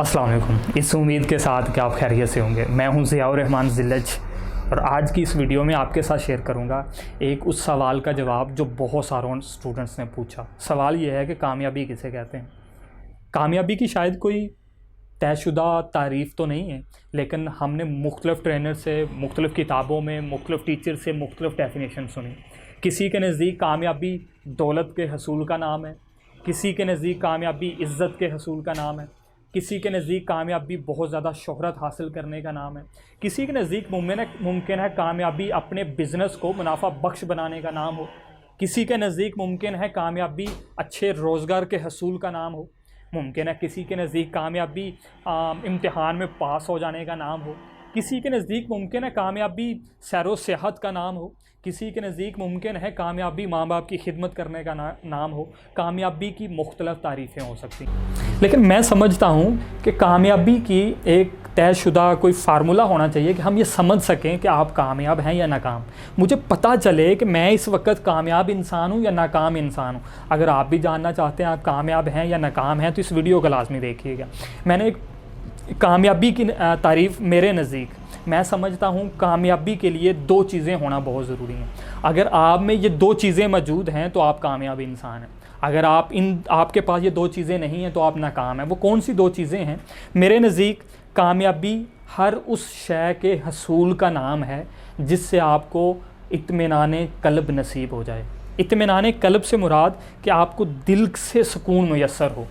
अस्सलाम वालेकुम। इस उम्मीद के साथ कि आप खैरियत से होंगे। मैं हूं ज़ियाउर रहमान ज़िल्लज और आज की इस वीडियो में आपके साथ शेयर करूंगा एक उस सवाल का जवाब जो बहुत सारों स्टूडेंट्स ने पूछा। सवाल ये है कि कामयाबी किसे कहते हैं। कामयाबी की शायद कोई तयशुदा तारीफ़ तो नहीं है, लेकिन हमने मुख्तलिफ़ ट्रेनर से, मुख्तलिफ़ किताबों में, मुख्तलिफ़ टीचर से मुख्तलिफ़ डेफिनेशन सुनी। किसी के नज़दीक कामयाबी दौलत के हसूल का नाम है, किसी के नज़दीक कामयाबी इज़्ज़त के हसूल का नाम है, किसी के नज़दीक कामयाबी बहुत ज़्यादा शोहरत हासिल करने का नाम है, किसी के नज़दीक मुमकिन है कामयाबी अपने बिज़नेस को मुनाफा बख्श बनाने का नाम हो, किसी के नज़दीक मुमकिन है कामयाबी अच्छे रोज़गार के हसूल का नाम हो, मुमकिन है किसी के नज़दीक कामयाबी इम्तिहान में पास हो जाने का नाम हो, किसी के नज़दीक मुमकिन है कामयाबी सैरो सेहत का नाम हो, किसी के नज़दीक मुमकिन है कामयाबी माँ बाप की खिदमत करने का नाम हो। कामयाबी की मुख्तलिफ़ तारीफ़ें हो सकती हैं, लेकिन मैं समझता हूँ कि कामयाबी की एक तयशुदा कोई फार्मूला होना चाहिए कि हम ये समझ सकें कि आप कामयाब हैं या नाकाम। मुझे पता चले कि मैं इस वक्त कामयाब इंसान हूँ या नाकाम इंसान हूँ। अगर आप भी जानना चाहते हैं आप कामयाब हैं या नाकाम हैं तो इस वीडियो को लाजमी देखिएगा। मैंने एक कामयाबी की तारीफ़ मेरे नज़दीक मैं समझता हूँ कामयाबी के लिए दो चीज़ें होना बहुत ज़रूरी हैं। अगर आप में ये दो चीज़ें मौजूद हैं तो आप कामयाब इंसान हैं। अगर आपके पास ये दो चीज़ें नहीं हैं तो आप नाकाम हैं। वो कौन सी दो चीज़ें हैं? मेरे नज़दीक कामयाबी हर उस शय के हसूल का नाम है जिससे आपको इत्मीनान क़ल्ब नसीब हो जाए। इत्मीनान क़ल्ब से मुराद कि आपको दिल से सुकून मुयस्सर हो,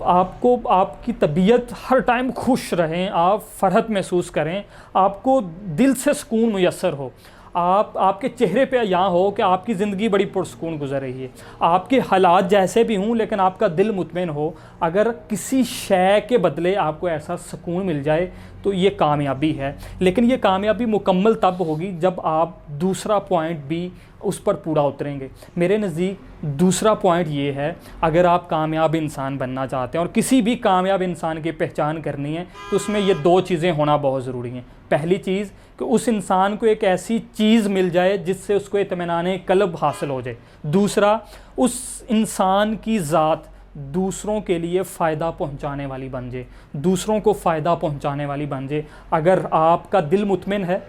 आपको आपकी तबीयत हर टाइम खुश रहें, आप फ़रहत महसूस करें, आपको दिल से सुकून मुयस्सर हो, आपके चेहरे पे यहाँ हो कि आपकी ज़िंदगी बड़ी पुरसुकून गुजर रही है, आपके हालात जैसे भी हों लेकिन आपका दिल मुतमईन हो। अगर किसी शय के बदले आपको ऐसा सुकून मिल जाए तो ये कामयाबी है। लेकिन ये कामयाबी मुकम्मल तब होगी जब आप दूसरा पॉइंट भी उस पर पूरा उतरेंगे। मेरे नज़दीक दूसरा पॉइंट ये है, अगर आप कामयाब इंसान बनना चाहते हैं और किसी भी कामयाब इंसान की पहचान करनी है तो उसमें ये दो चीज़ें होना बहुत ज़रूरी हैं। पहली चीज़ कि उस इंसान को एक ऐसी चीज़ मिल जाए जिससे उसको इत्मीनान क़ल्ब हासिल हो जाए। दूसरा, उस इंसान की ज़ात दूसरों के लिए फ़ायदा पहुंचाने वाली बन जाए, दूसरों को फ़ायदा पहुंचाने वाली बन जाए। अगर आपका दिल मुतमिन है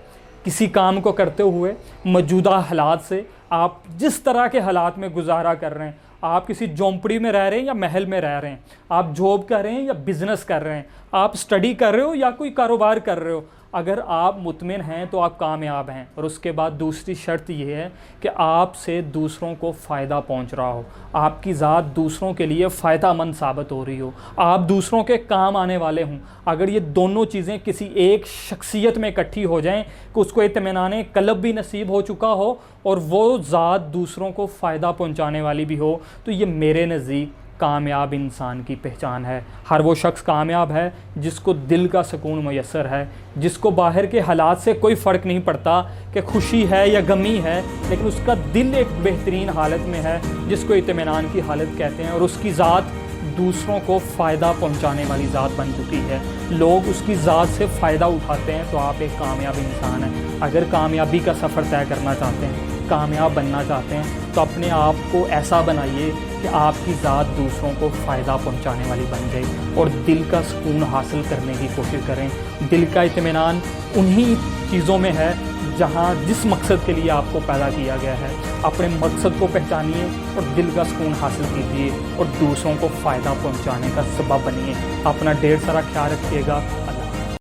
किसी काम को करते हुए, मौजूदा हालात से, आप जिस तरह के हालात में गुजारा कर रहे हैं, आप किसी झोंपड़ी में रह रहे हैं या महल में रह रहे हैं, आप जॉब कर रहे हैं या बिज़नेस कर रहे हैं, आप स्टडी कर रहे हो या कोई कारोबार कर रहे हो, अगर आप मुतमिन हैं तो आप कामयाब हैं। और उसके बाद दूसरी शर्त यह है कि आपसे दूसरों को फ़ायदा पहुंच रहा हो, आपकी ज़ात दूसरों के लिए फ़ायदा मंद साबित हो रही हो, आप दूसरों के काम आने वाले हों। अगर ये दोनों चीज़ें किसी एक शख्सियत में इकट्ठी हो जाएं कि उसको इत्मीनान क़ल्ब भी नसीब हो चुका हो और वो ज़ात दूसरों को फ़ायदा पहुँचाने वाली भी हो, तो ये मेरे नज़दीक कामयाब इंसान की पहचान है। हर वो शख्स कामयाब है जिसको दिल का सुकून मुयस्सर है, जिसको बाहर के हालात से कोई फ़र्क नहीं पड़ता कि खुशी है या गमी है, लेकिन उसका दिल एक बेहतरीन हालत में है जिसको इत्मीनान की हालत कहते हैं, और उसकी ज़ात दूसरों को फ़ायदा पहुंचाने वाली ज़ात बन चुकी है। लोग उसकी ज़ात से फ़ायदा उठाते हैं तो आप एक कामयाब इंसान हैं। अगर कामयाबी का सफ़र तय करना चाहते हैं, कामयाब बनना चाहते हैं, तो अपने आप को ऐसा बनाइए कि आपकी ज़ात दूसरों को फ़ायदा पहुंचाने वाली बन जाए और दिल का सुकून हासिल करने की कोशिश करें। दिल का इत्मीनान उन्हीं चीज़ों में है जहाँ जिस मकसद के लिए आपको पैदा किया गया है। अपने मकसद को पहचानिए और दिल का सुकून हासिल कीजिए और दूसरों को फ़ायदा पहुंचाने का सबब बनिए। अपना ढेर सारा ख्याल रखिएगा।